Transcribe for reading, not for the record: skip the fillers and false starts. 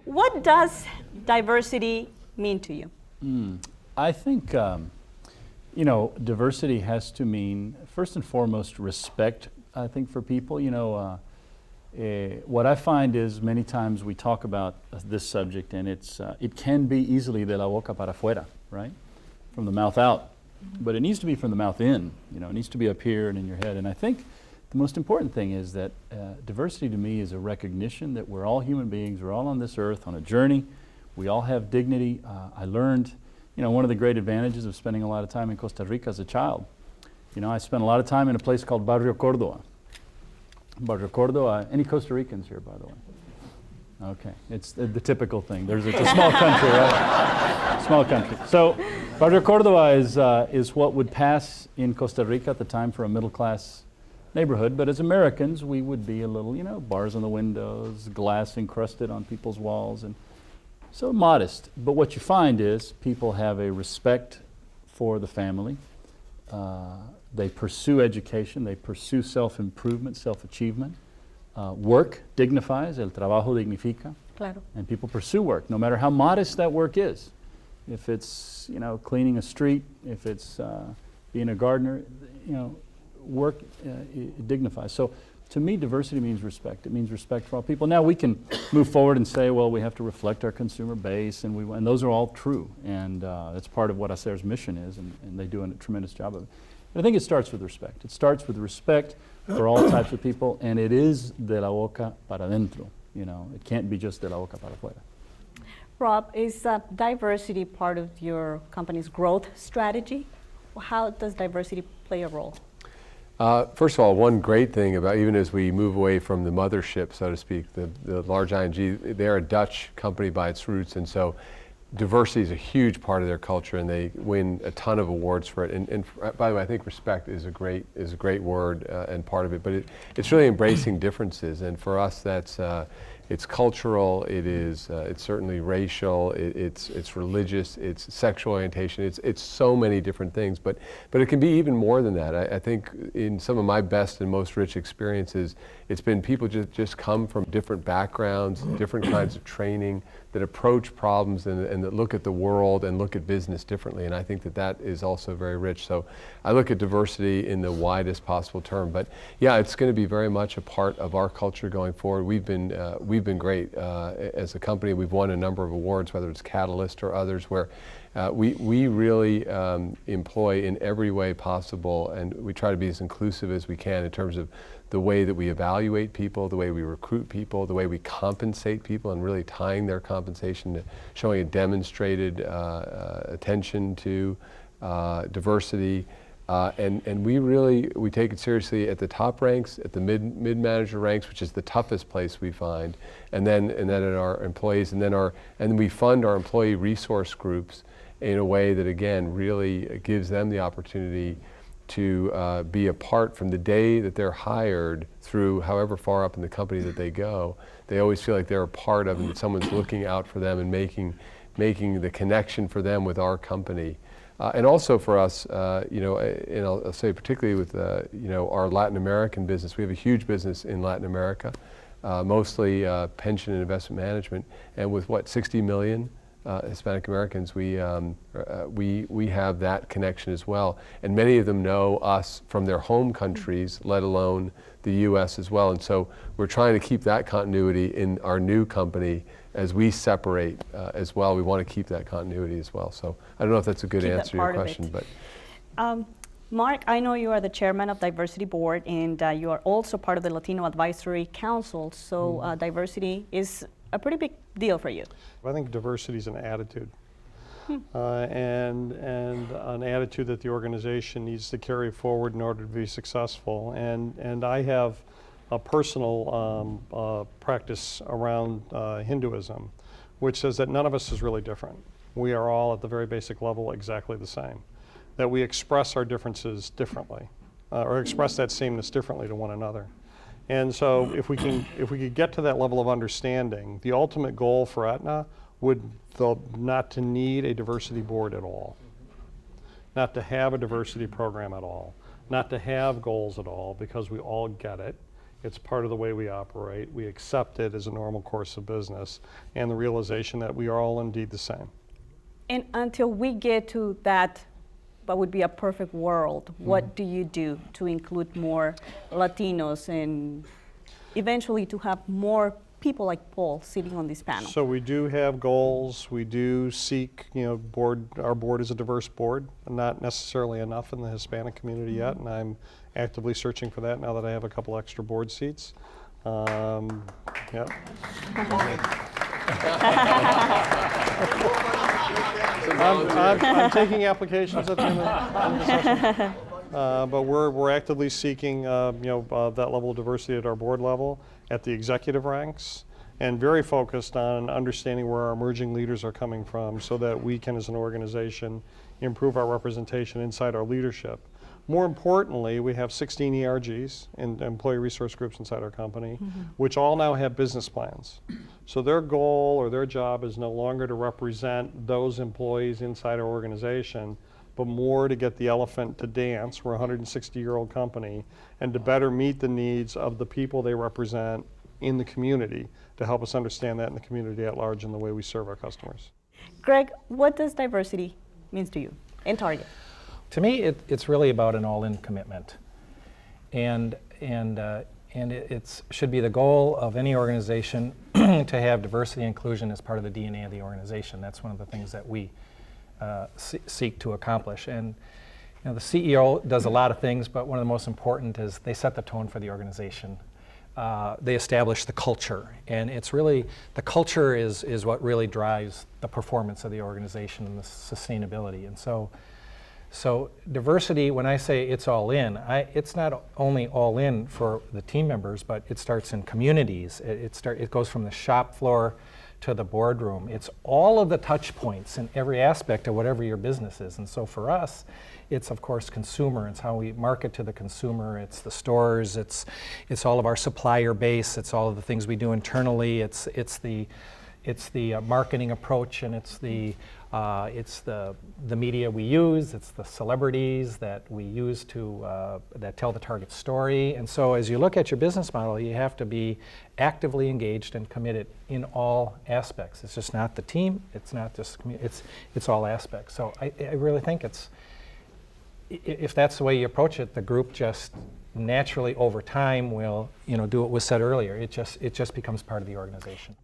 What does diversity mean to you? I think, diversity has to mean, first and foremost, respect, I think, for people. What I find is many times we talk about this subject, and it can be easily de la boca para afuera, right? From the mouth out. But it needs to be from the mouth in. It needs to be up here and in your head. And I think the most important thing is that diversity to me is a recognition that we're all human beings, we're all on this earth on a journey, we all have dignity. I learned, one of the great advantages of spending a lot of time in Costa Rica as a child. I spent a lot of time in a place called Barrio Córdoba. Barrio Córdoba, any Costa Ricans here, by the way? Okay, it's the typical thing. It's a small country, right? Small country. So Barrio Córdoba is what would pass in Costa Rica at the time for a middle-class neighborhood, but as Americans, we would be a little, bars on the windows, glass encrusted on people's walls, and so modest. But what you find is people have a respect for the family. They pursue education, they pursue self-improvement, self-achievement. Work dignifies, el trabajo dignifica. Claro. And people pursue work, no matter how modest that work is. If it's, cleaning a street, if it's being a gardener, work it dignifies. So to me, diversity means respect. It means respect for all people. Now we can move forward and say, well, we have to reflect our consumer base, and those are all true. And that's part of what HACR's mission is, and they do a tremendous job of it. But I think it starts with respect. It starts with respect for all types of people, and it is de la boca para adentro. It can't be just de la boca para afuera. Rob, is diversity part of your company's growth strategy? How does diversity play a role? First of all, one great thing about, even as we move away from the mothership, so to speak, the large ING, they're a Dutch company by its roots, and so diversity is a huge part of their culture, and they win a ton of awards for it. And by the way, I think respect is a great word and part of it, but it's really embracing differences. And for us, it's cultural. It's certainly racial. It's religious. It's sexual orientation. It's so many different things. But it can be even more than that. I think in some of my best and most rich experiences, it's been people just come from different backgrounds, different kinds of training, that approach problems and that look at the world and look at business differently. And I think that is also very rich. So I look at diversity in the widest possible term. But yeah, it's going to be very much a part of our culture going forward. We've been great as a company. We've won a number of awards, whether it's Catalyst or others, where we really employ in every way possible, and we try to be as inclusive as we can in terms of the way that we evaluate people, the way we recruit people, the way we compensate people, and really tying their compensation to showing a demonstrated attention to diversity. And we take it seriously at the top ranks, at the mid-manager ranks, which is the toughest place we find, and then at our employees, and then we fund our employee resource groups in a way that, again, really gives them the opportunity to be a part from the day that they're hired through however far up in the company that they go. They always feel like they're a part of, and that someone's looking out for them and making the connection for them with our company. And also for us, and I'll say particularly with our Latin American business, we have a huge business in Latin America, mostly pension and investment management, and with 60 million Hispanic Americans, we have that connection as well. And many of them know us from their home countries, let alone the U.S. as well. And so we're trying to keep that continuity in our new company as we separate as well. We want to keep that continuity as well. So I don't know if that's a good answer to your question, but. Mark, I know you are the chairman of Diversity Board, and you are also part of the Latino Advisory Council. So diversity is a pretty big deal for you. I think diversity is an attitude, and an attitude that the organization needs to carry forward in order to be successful. And I have a personal practice around Hinduism, which says that none of us is really different. We are all at the very basic level exactly the same. That we express our differences differently, or express that sameness differently to one another. And so if we could get to that level of understanding, the ultimate goal for Aetna would not to need a diversity board at all, not to have a diversity program at all, not to have goals at all, because we all get it. It's part of the way we operate. We accept it as a normal course of business, and the realization that we are all indeed the same. And until we get to that, what would be a perfect world, what do you do to include more Latinos and eventually to have more people like Paul sitting on this panel? So we do have goals. We do seek, our board is a diverse board, not necessarily enough in the Hispanic community yet, and I'm actively searching for that now that I have a couple extra board seats. Yeah. I'm taking applications at the end of the session. But we're actively seeking that level of diversity at our board level, at the executive ranks, and very focused on understanding where our emerging leaders are coming from so that we can, as an organization, improve our representation inside our leadership. More importantly, we have 16 ERGs, and employee resource groups inside our company, which all now have business plans. So their goal or their job is no longer to represent those employees inside our organization, but more to get the elephant to dance. We're a 160-year-old company, and to better meet the needs of the people they represent in the community, to help us understand that in the community at large and the way we serve our customers. Greg, what does diversity mean to you in Target? To me, it's really about an all-in commitment, and it should be the goal of any organization to have diversity and inclusion as part of the DNA of the organization. That's one of the things that we seek to accomplish. And the CEO does a lot of things, but one of the most important is they set the tone for the organization. They establish the culture, and it's really the culture is what really drives the performance of the organization and the sustainability. And so diversity, when I say it's all in, it's not only all in for the team members, but it starts in communities. It goes from the shop floor to the boardroom. It's all of the touch points in every aspect of whatever your business is. And so for us, it's of course consumer. It's how we market to the consumer. It's the stores. It's all of our supplier base. It's all of the things we do internally. It's the marketing approach, and it's the media we use. It's the celebrities that we use to that tell the Target story. And so as you look at your business model, you have to be actively engaged and committed in all aspects. It's just not the team. It's not just it's all aspects. So I really think if that's the way you approach it, the group just naturally over time will do what was said earlier. It just becomes part of the organization.